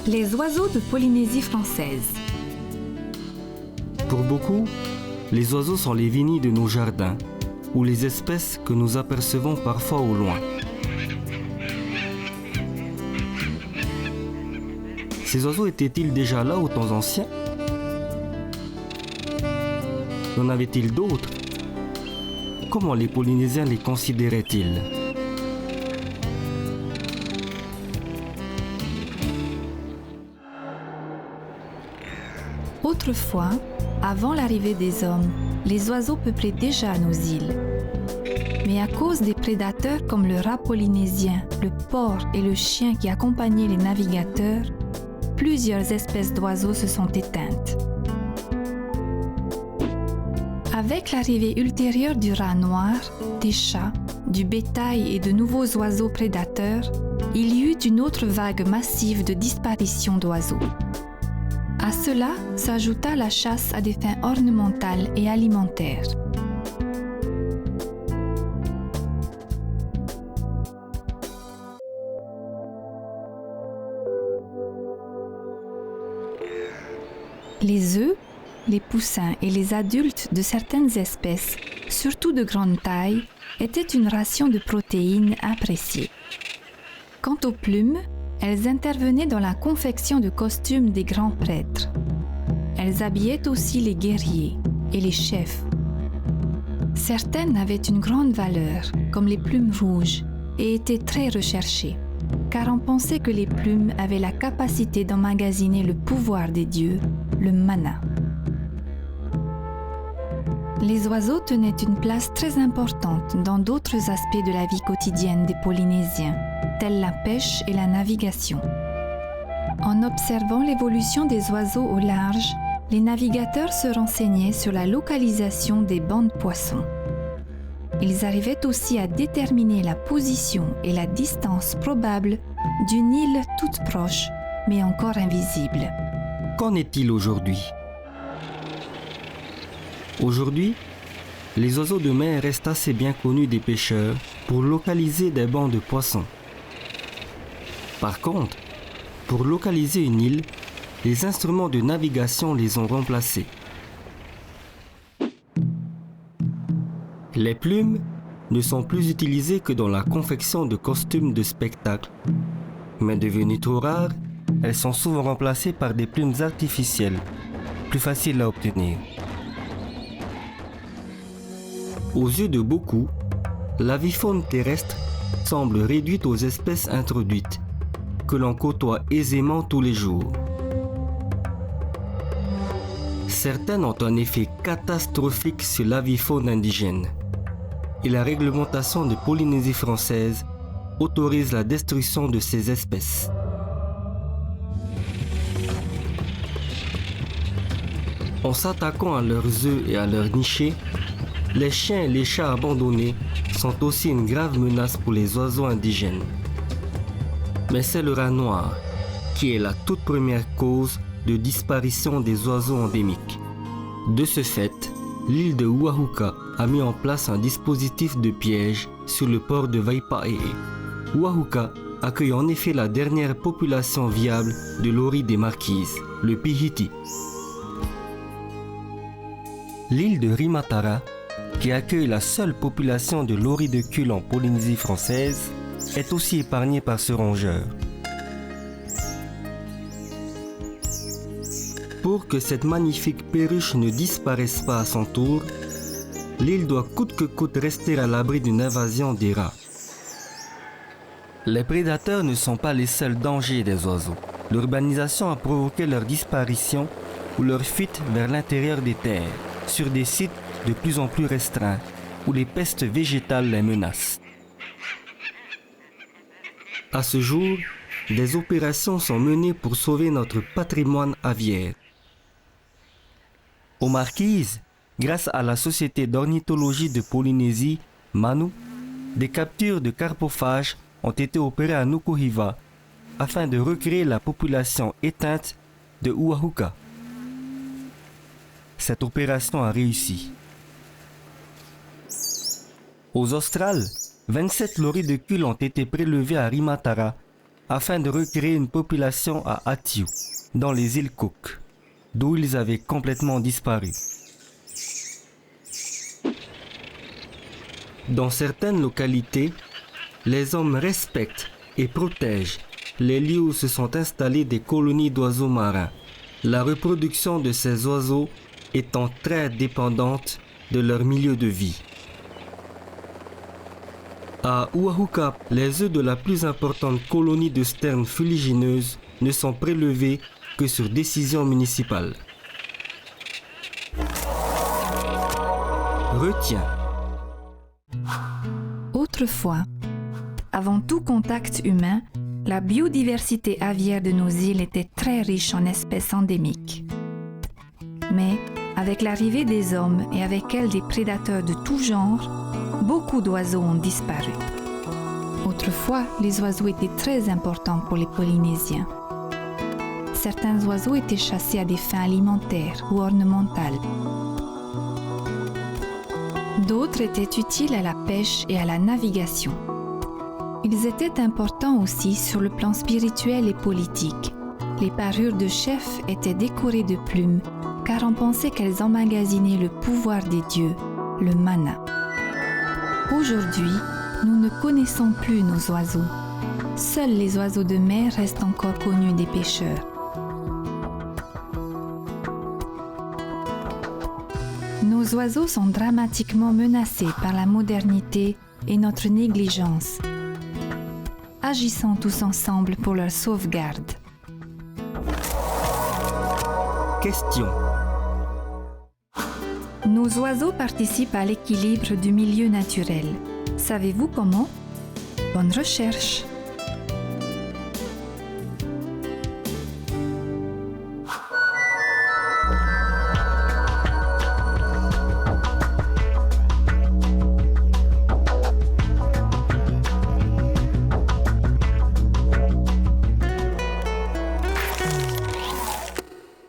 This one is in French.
Les oiseaux de Polynésie française. Pour beaucoup, les oiseaux sont les vignes de nos jardins, ou les espèces que nous apercevons parfois au loin. Ces oiseaux étaient-ils déjà là aux temps anciens? Y en avait-il d'autres? Comment les Polynésiens les considéraient-ils? Autrefois, avant l'arrivée des hommes, les oiseaux peuplaient déjà nos îles. Mais à cause des prédateurs comme le rat polynésien, le porc et le chien qui accompagnaient les navigateurs, plusieurs espèces d'oiseaux se sont éteintes. Avec l'arrivée ultérieure du rat noir, des chats, du bétail et de nouveaux oiseaux prédateurs, il y eut une autre vague massive de disparition d'oiseaux. À cela s'ajouta la chasse à des fins ornementales et alimentaires. Les œufs, les poussins et les adultes de certaines espèces, surtout de grande taille, étaient une ration de protéines appréciée. Quant aux plumes, elles intervenaient dans la confection de costumes des grands prêtres. Elles habillaient aussi les guerriers et les chefs. Certaines avaient une grande valeur, comme les plumes rouges, et étaient très recherchées, car on pensait que les plumes avaient la capacité d'emmagasiner le pouvoir des dieux, le mana. Les oiseaux tenaient une place très importante dans d'autres aspects de la vie quotidienne des Polynésiens, tels la pêche et la navigation. En observant l'évolution des oiseaux au large, les navigateurs se renseignaient sur la localisation des bancs de poissons. Ils arrivaient aussi à déterminer la position et la distance probable d'une île toute proche, mais encore invisible. Qu'en est-il aujourd'hui? Aujourd'hui, les oiseaux de mer restent assez bien connus des pêcheurs pour localiser des bancs de poissons. Par contre, pour localiser une île, les instruments de navigation les ont remplacés. Les plumes ne sont plus utilisées que dans la confection de costumes de spectacle, mais devenues trop rares, elles sont souvent remplacées par des plumes artificielles, plus faciles à obtenir. Aux yeux de beaucoup, l'avifaune terrestre semble réduite aux espèces introduites, que l'on côtoie aisément tous les jours. Certaines ont un effet catastrophique sur l'avifaune indigène, et la réglementation de Polynésie française autorise la destruction de ces espèces. En s'attaquant à leurs œufs et à leurs nichés, les chiens et les chats abandonnés sont aussi une grave menace pour les oiseaux indigènes. Mais c'est le rat noir qui est la toute première cause de disparition des oiseaux endémiques. De ce fait, l'île de Uahuka a mis en place un dispositif de piège sur le port de Vaipae'e. Uahuka accueille en effet la dernière population viable de l'ori des Marquises, le Pihiti. L'île de Rimatara, qui accueille la seule population de loridecules en Polynésie française, est aussi épargnée par ce rongeur. Pour que cette magnifique perruche ne disparaisse pas à son tour, l'île doit coûte que coûte rester à l'abri d'une invasion des rats. Les prédateurs ne sont pas les seuls dangers des oiseaux. L'urbanisation a provoqué leur disparition ou leur fuite vers l'intérieur des terres, sur des sites de plus en plus restreints, où les pestes végétales les menacent. À ce jour, des opérations sont menées pour sauver notre patrimoine aviaire. Aux Marquises, grâce à la Société d'ornithologie de Polynésie, MANU, des captures de carpophages ont été opérées à Nukuhiva afin de recréer la population éteinte de Uahuka. Cette opération a réussi. Aux Australes, 27 loridecules ont été prélevés à Rimatara afin de recréer une population à Athiou, dans les îles Cook, d'où ils avaient complètement disparu. Dans certaines localités, les hommes respectent et protègent les lieux où se sont installées des colonies d'oiseaux marins, la reproduction de ces oiseaux étant très dépendante de leur milieu de vie. À Oahu Cap, les œufs de la plus importante colonie de sternes fuligineuses ne sont prélevés que sur décision municipale. Retiens. Autrefois, avant tout contact humain, la biodiversité aviaire de nos îles était très riche en espèces endémiques. Mais, avec l'arrivée des hommes et avec elle des prédateurs de tout genre, beaucoup d'oiseaux ont disparu. Autrefois, les oiseaux étaient très importants pour les Polynésiens. Certains oiseaux étaient chassés à des fins alimentaires ou ornementales. D'autres étaient utiles à la pêche et à la navigation. Ils étaient importants aussi sur le plan spirituel et politique. Les parures de chefs étaient décorées de plumes, car on pensait qu'elles emmagasinaient le pouvoir des dieux, le mana. Aujourd'hui, nous ne connaissons plus nos oiseaux. Seuls les oiseaux de mer restent encore connus des pêcheurs. Nos oiseaux sont dramatiquement menacés par la modernité et notre négligence. Agissons tous ensemble pour leur sauvegarde. Question. Nos oiseaux participent à l'équilibre du milieu naturel. Savez-vous comment? Bonne recherche!